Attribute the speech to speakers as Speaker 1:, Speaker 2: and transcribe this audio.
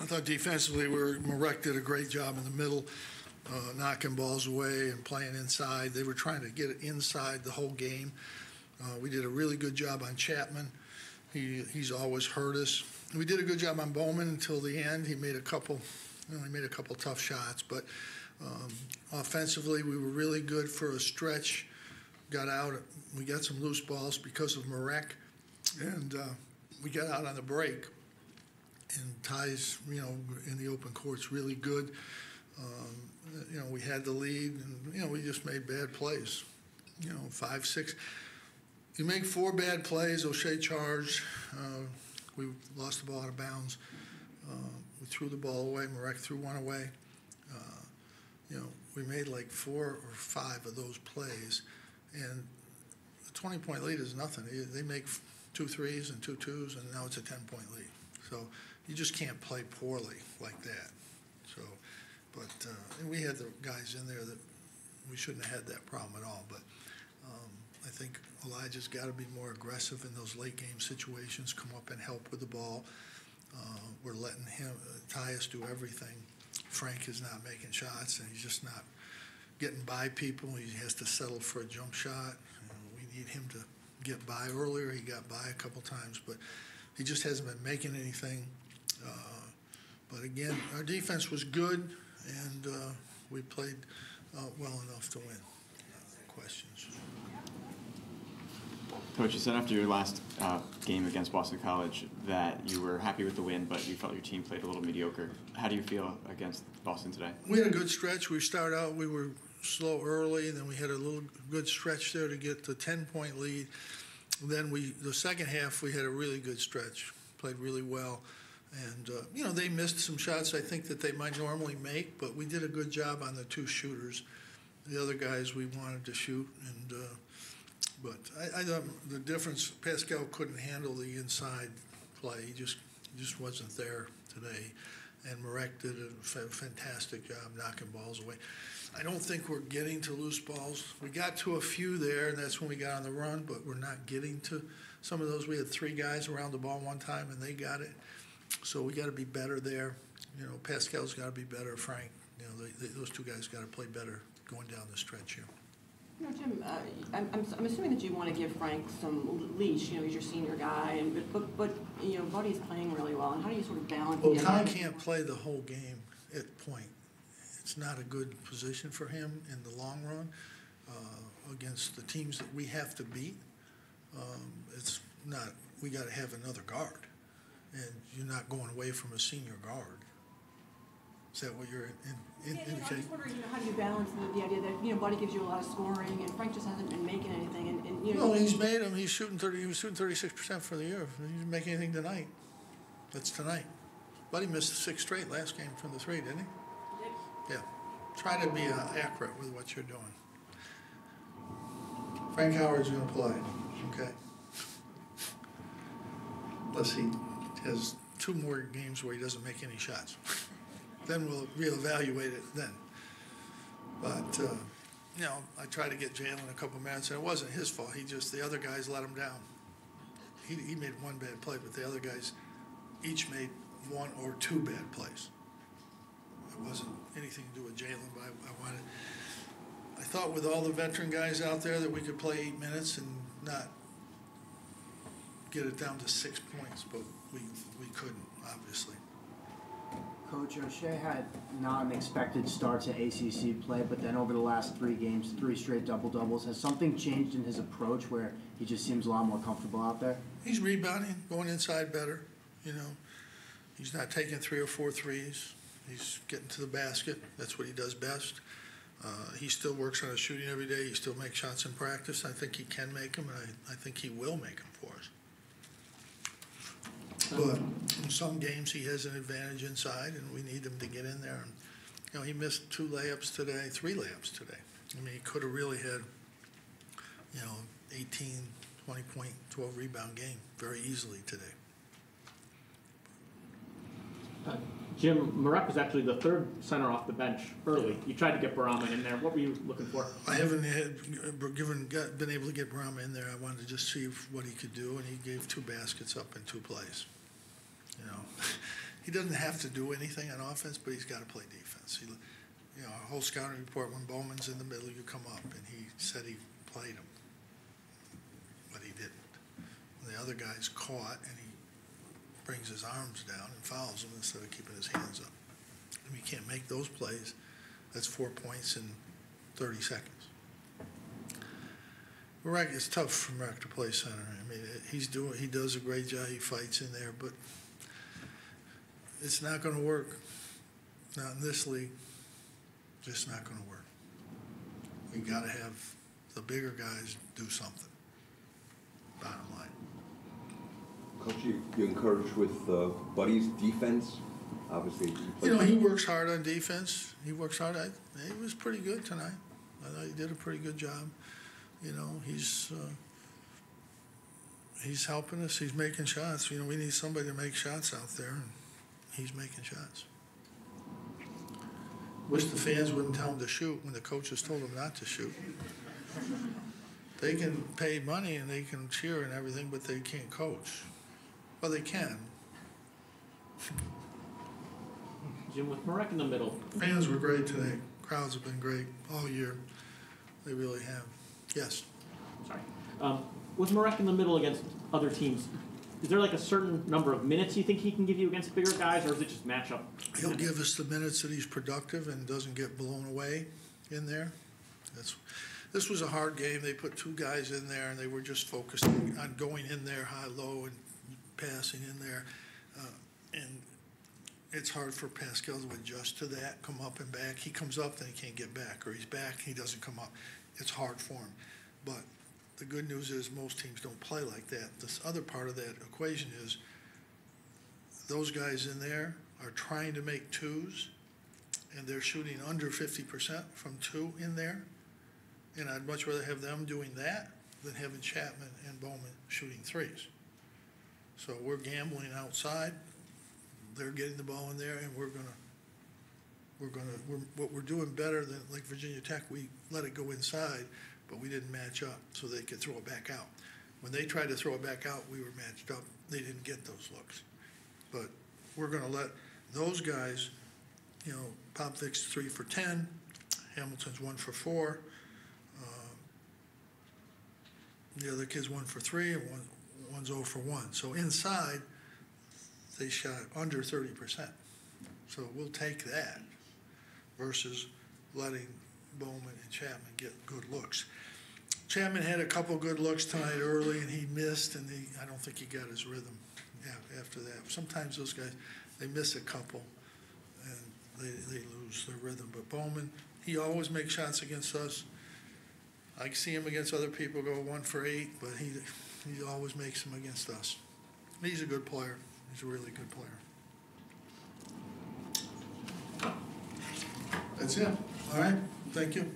Speaker 1: I thought defensively, Marek did a great job in the middle, knocking balls away and playing inside. They were trying to get it inside the whole game. We did a really good job on Chapman. He's always hurt us. We did a good job on Bowman until the end. He made a couple tough shots, but offensively, we were really good for a stretch. Got out. We got some loose balls because of Marek, and we got out on the break. And Ty's, in the open court's really good. We had the lead, and we just made bad plays. 5, 6. You make 4 bad plays. O'Shea charged. We lost the ball out of bounds. We threw the ball away. Marek threw one away. We made like 4 or 5 of those plays, and the 20-point lead is nothing. They make 2 threes and 2 twos, and now it's a 10-point lead. So you just can't play poorly like that. So, but and we had the guys in there that we shouldn't have had that problem at all. But I think Elijah's got to be more aggressive in those late game situations, come up and help with the ball. We're letting Tyus do everything. Frank is not making shots, and he's just not getting by people. He has to settle for a jump shot. We need him to get by earlier. He got by a couple times, but he just hasn't been making anything. But again, our defense was good, and we played well enough to win. Questions?
Speaker 2: Coach, you said after your last game against Boston College that you were happy with the win, but you felt your team played a little mediocre. How do you feel against Boston today?
Speaker 1: We had a good stretch. We started out, we were slow early, and then we had a little good stretch there to get the 10-point lead. Then the second half, we had a really good stretch, played really well. And, they missed some shots I think that they might normally make, but we did a good job on the 2 shooters. The other guys we wanted to shoot, and but I thought the difference, Pascal couldn't handle the inside play. He just wasn't there today. And Marek did a fantastic job knocking balls away. I don't think we're getting to loose balls. We got to a few there, and that's when we got on the run, but we're not getting to some of those. We had 3 guys around the ball one time, and they got it. So we got to be better there. Pascal's got to be better. Frank, those 2 guys got to play better going down the stretch here.
Speaker 3: Jim, I'm assuming that you want to give Frank some leash. He's your senior guy, but Buddy's playing really well. And how do you sort of balance?
Speaker 1: Well, Ty can't play the whole game at point. It's not a good position for him in the long run against the teams that we have to beat. It's not. We got to have another guard, and you're not going away from a senior guard. Is that what you're indicating?
Speaker 3: I'm just wondering, how do you balance the idea that Buddy gives you a lot of scoring, and Frank just hasn't been making anything, and
Speaker 1: Well, he's made them. He's shooting 30. He was shooting 36% for the year. He didn't make anything tonight. That's tonight. Buddy missed 6 straight last game from the 3, didn't he? Yeah. Try to be accurate with what you're doing. Frank Howard's going to play. Okay. Unless he has 2 more games where he doesn't make any shots. Then we'll reevaluate it then. But, I tried to get Jalen a couple minutes, and it wasn't his fault. The other guys let him down. He made 1 bad play, but the other guys each made 1 or 2 bad plays. It wasn't anything to do with Jalen, but I thought with all the veteran guys out there that we could play 8 minutes and not get it down to 6 points, but we couldn't, obviously.
Speaker 4: Coach, O'Shea had not an expected start to ACC play, but then over the last 3 games, 3 straight double-doubles. Has something changed in his approach where he just seems a lot more comfortable out there?
Speaker 1: He's rebounding, going inside better, He's not taking 3 or 4 threes. He's getting to the basket. That's what he does best. He still works on his shooting every day. He still makes shots in practice. I think he can make them, and I think he will make them for us. But in some games he has an advantage inside, and we need him to get in there. And, he missed 2 layups today, 3 layups today. He could have really had, 18, 20-point, 12-rebound game very easily today.
Speaker 5: Jim, Marek was actually the 3rd center off the bench early. You tried to get Boeheim in there. What were you looking for?
Speaker 1: I haven't been able to get Boeheim in there. I wanted to just see what he could do, and he gave 2 baskets up in 2 plays. he doesn't have to do anything on offense, but he's got to play defense. Our whole scouting report, when Bowman's in the middle, you come up, and he said he played him, but he didn't. The other guy's caught, and he brings his arms down and fouls him instead of keeping his hands up. If you can't make those plays, that's 4 points in 30 seconds. Marek, it's tough for Marek to play center. I mean, he does a great job. He fights in there, but it's not going to work. Not in this league. Just not going to work. We got to have the bigger guys do something. Bottom line.
Speaker 6: Coach, you encouraged with Buddy's defense. Obviously,
Speaker 1: he works hard on defense. He works hard. He was pretty good tonight. I thought he did a pretty good job. He's helping us. He's making shots. We need somebody to make shots out there, and he's making shots. Wish the fans wouldn't tell him to shoot when the coaches told him not to shoot. They can pay money and they can cheer and everything, but they can't coach. Well, they can.
Speaker 5: Jim, with Marek in the middle.
Speaker 1: Fans were great today. Crowds have been great all year. They really have. Yes.
Speaker 5: Sorry. With Marek in the middle against other teams, is there like a certain number of minutes you think he can give you against bigger guys, or is it just matchup?
Speaker 1: He'll give us the minutes that he's productive and doesn't get blown away in there. This was a hard game. They put 2 guys in there, and they were just focusing on going in there high-low and passing in there. And it's hard for Pascal to adjust to that, come up and back. He comes up, then he can't get back, or he's back, he doesn't come up. It's hard for him. But the good news is most teams don't play like that. This other part of that equation is those guys in there are trying to make 2s, and they're shooting under 50% from 2 in there. And I'd much rather have them doing that than having Chapman and Bowman shooting 3s. So we're gambling outside. They're getting the ball in there, and what we're doing better than like Virginia Tech. We let it go inside, but we didn't match up so they could throw it back out. When they tried to throw it back out, we were matched up. They didn't get those looks. But we're going to let those guys, Popvik's 3 for 10, Hamilton's 1 for 4, the other kid's 1 for 3, and one's 0 for 1. So inside, they shot under 30%. So we'll take that versus letting Bowman and Chapman get good looks. Chapman had a couple good looks tonight early, and he missed, and I don't think he got his rhythm after that. Sometimes those guys, they miss a couple, and they lose their rhythm. But Bowman, he always makes shots against us. I see him against other people go 1 for 8, but he always makes them against us. He's a good player. He's a really good player. That's it. All right. Thank you.